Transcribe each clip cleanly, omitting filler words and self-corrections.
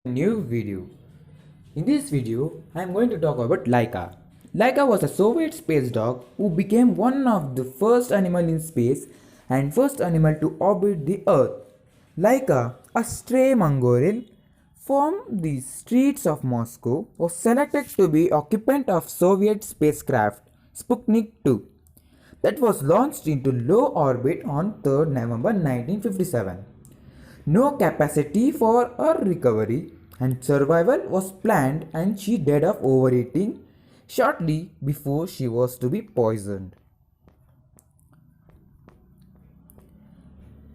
New video. In this video, I am going to talk about Laika. Laika was a Soviet space dog who became one of the first animal in space and first animal to orbit the Earth. Laika, a stray Mongolian from the streets of Moscow, was selected to be occupant of Soviet spacecraft Sputnik 2 that was launched into low orbit on 3rd November 1957. No capacity for her recovery and survival was planned, and she died of overeating shortly before she was to be poisoned.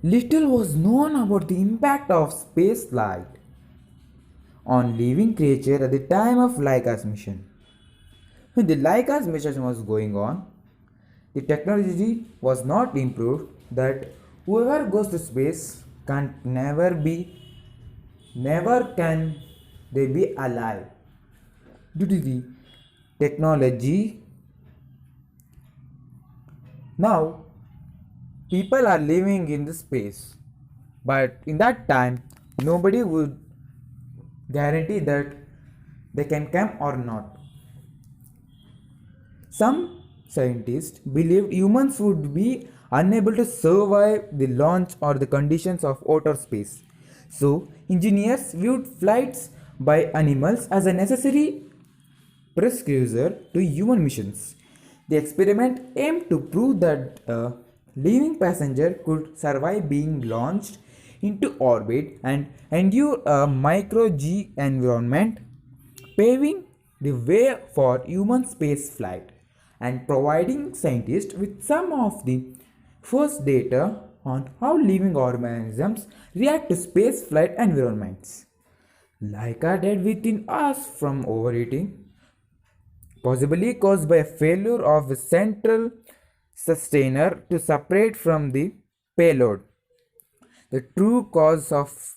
Little was known about the impact of space flight on living creature at the time of Laika's mission. When the Laika's mission was going on, the technology was not improved that whoever goes to space never can they be alive. Due to the technology, now people are living in the space, but in that time nobody would guarantee that they can come or not. Some scientists believed humans would be unable to survive the launch or the conditions of outer space. So, engineers viewed flights by animals as a necessary precursor to human missions. The experiment aimed to prove that a living passenger could survive being launched into orbit and endure a micro G environment, paving the way for human space flight and providing scientists with some of the first data on how living organisms react to space flight environments. Laika died within hours from overeating, possibly caused by a failure of a central sustainer to separate from the payload. The true cause of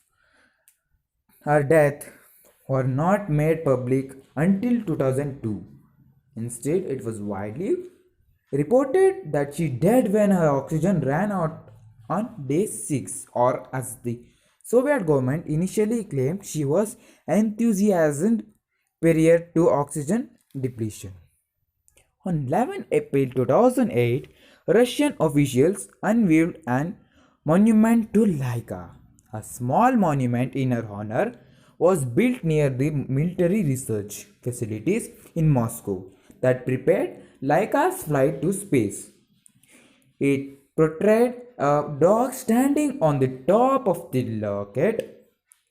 her death were not made public until 2002. Instead, it was widely reported that she died when her oxygen ran out on day 6, or as the Soviet government initially claimed, she was enthusiasmed prior to oxygen depletion. On 11 April 2008, Russian officials unveiled an monument to Laika. A small monument in her honor was built near the military research facilities in Moscow that prepared Laika's flight to space. It portrayed a dog standing on the top of the rocket.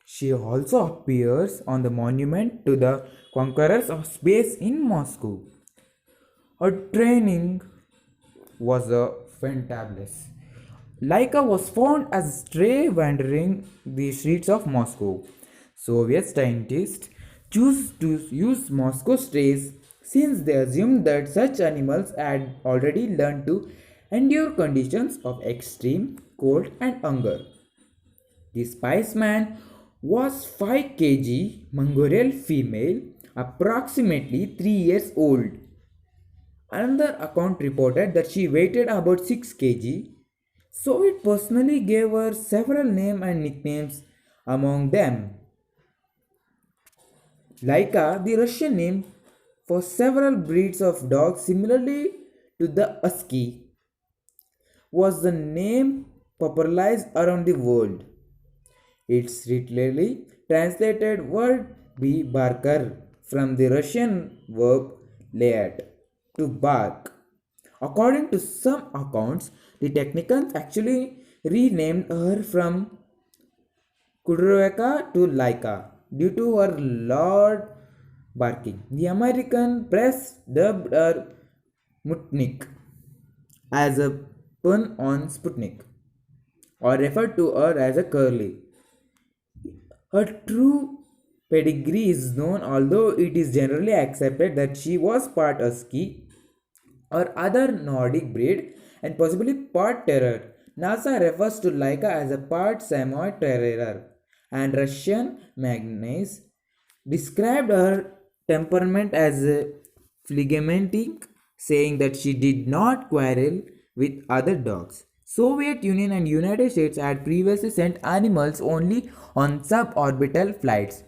She also appears on the monument to the conquerors of space in Moscow. Her training was a fantabulous. Laika was found as a stray wandering the streets of Moscow. Soviet scientists chose to use Moscow strays since they assumed that such animals had already learned to endure conditions of extreme cold and hunger. The Spiceman was 5 kg Mongolian female, approximately 3 years old. Another account reported that she weighed about 6 kg. Soviet personally gave her several names and nicknames, among them Laika, the Russian name for several breeds of dogs similarly to the husky, was the name popularized around the world. Its literally translated word be barker from the Russian verb layat, to bark. According to some accounts, the technicians actually renamed her from Kudroveka to Laika due to her loud barking. The American press dubbed her Mutnik as a pun on Sputnik, or referred to her as a curly. Her true pedigree is known, although it is generally accepted that she was part husky or other Nordic breed and possibly part terror. NASA refers to Laika as a part Samoyed terrier, and Russian magnates described her temperament as phlegmatic, saying that she did not quarrel with other dogs. Soviet Union and United States had previously sent animals only on suborbital flights,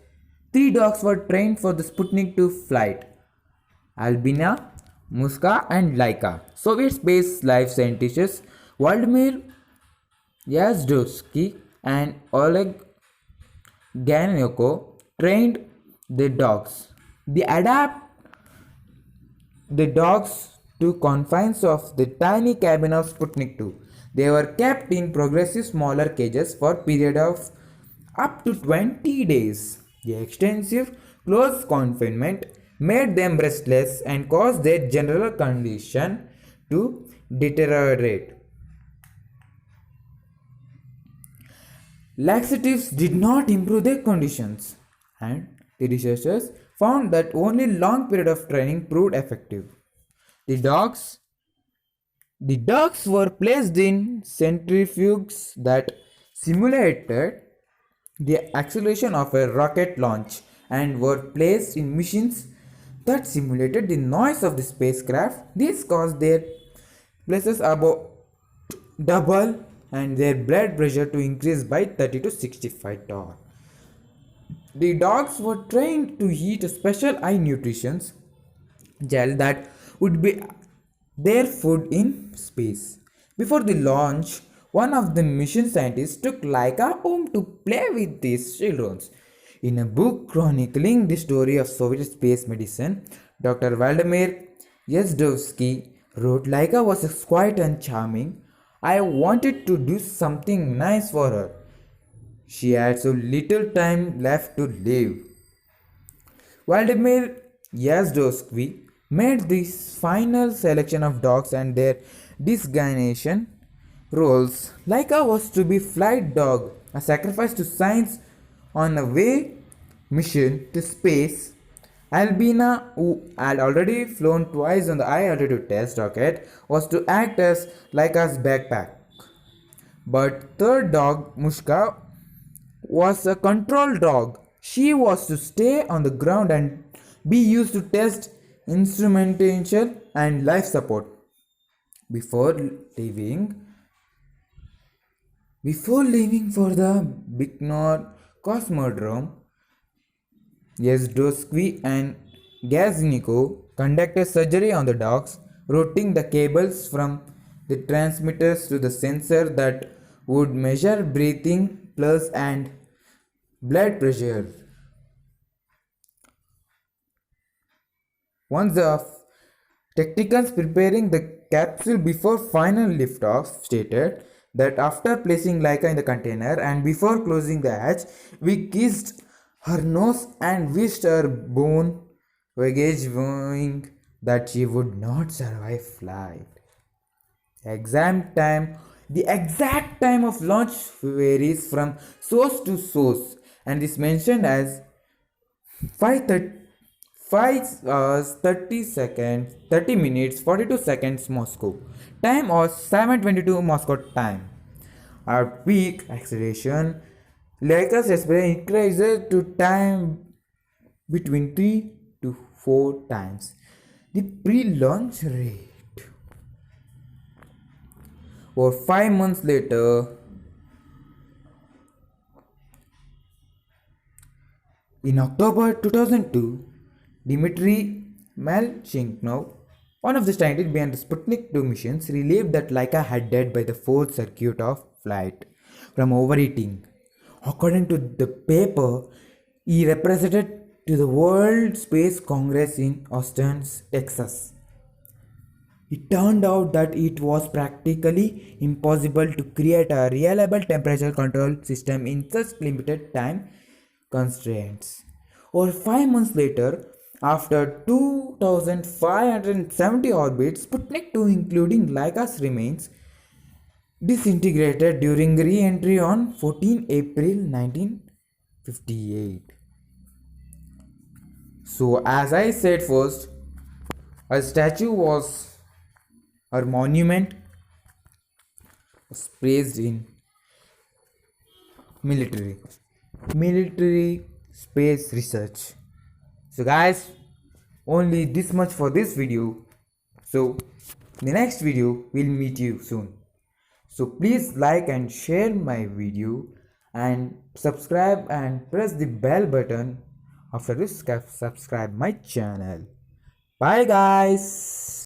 Three dogs were trained for the Sputnik 2 flight: Albina, Muska, and Laika. Soviet space life scientists Vladimir Yazdowski and Oleg Ganenko trained the dogs. They adapt the dogs to confines of the tiny cabin of Sputnik 2. They were kept in progressive smaller cages for a period of up to 20 days. The extensive close confinement made them restless and caused their general condition to deteriorate. Laxatives did not improve their conditions, and the researchers found that only long period of training proved effective. The dogs the dogs were placed in centrifuges that simulated the acceleration of a rocket launch and were placed in machines that simulated the noise of the spacecraft. This caused their pulses about double and their blood pressure to increase by 30 to 65 torr. The dogs were trained to eat a special high nutrition gel that would be their food in space. Before the launch, one of the mission scientists took Laika home to play with these children. In a book chronicling the story of Soviet space medicine, Dr. Vladimir Yazdowski wrote, Laika was quiet and charming. I wanted to do something nice for her. She had so little time left to live. Vladimir Yazdowski made this final selection of dogs and their designation roles. Laika was to be flight dog, a sacrifice to science on a way mission to space. Albina, who had already flown twice on the high altitude test rocket, was to act as Laika's backpack. But third dog, Mushka, was a control dog. She was to stay on the ground and be used to test instrumentation and life support. Before leaving for the Baikonur Cosmodrome, Yazdowski and Gaznikov conducted surgery on the dogs, routing the cables from the transmitters to the sensor that would measure breathing, pulse, and blood pressure. Once the technicians preparing the capsule before final liftoff stated that after placing Laika in the container and before closing the hatch, we kissed her nose and wished her bone baggage knowing that she would not survive flight. The exact time of launch varies from source to source and is mentioned as 5 hours 30 minutes 42 seconds Moscow time or 7:22 Moscow time. At peak acceleration, Laika's respiration increases to time between 3 to 4 times the pre-launch rate. Or 5 months later, in October 2002, Dmitry Malchenkov, one of the scientists behind the Sputnik 2 missions, revealed that Laika had died by the fourth circuit of flight from overeating. According to the paper, he represented to the World Space Congress in Austin, Texas. It turned out that it was practically impossible to create a reliable temperature control system in such limited time constraints. Over 5 months later, after 2,570 orbits, Sputnik 2, including Laika's remains, disintegrated during re-entry on 14 April 1958. So, as I said first, a statue or monument was placed in military space research. So guys, only this much for this video. So the next video will meet you soon. So please like and share my video and subscribe and press the bell button After this, subscribe my channel. Bye guys.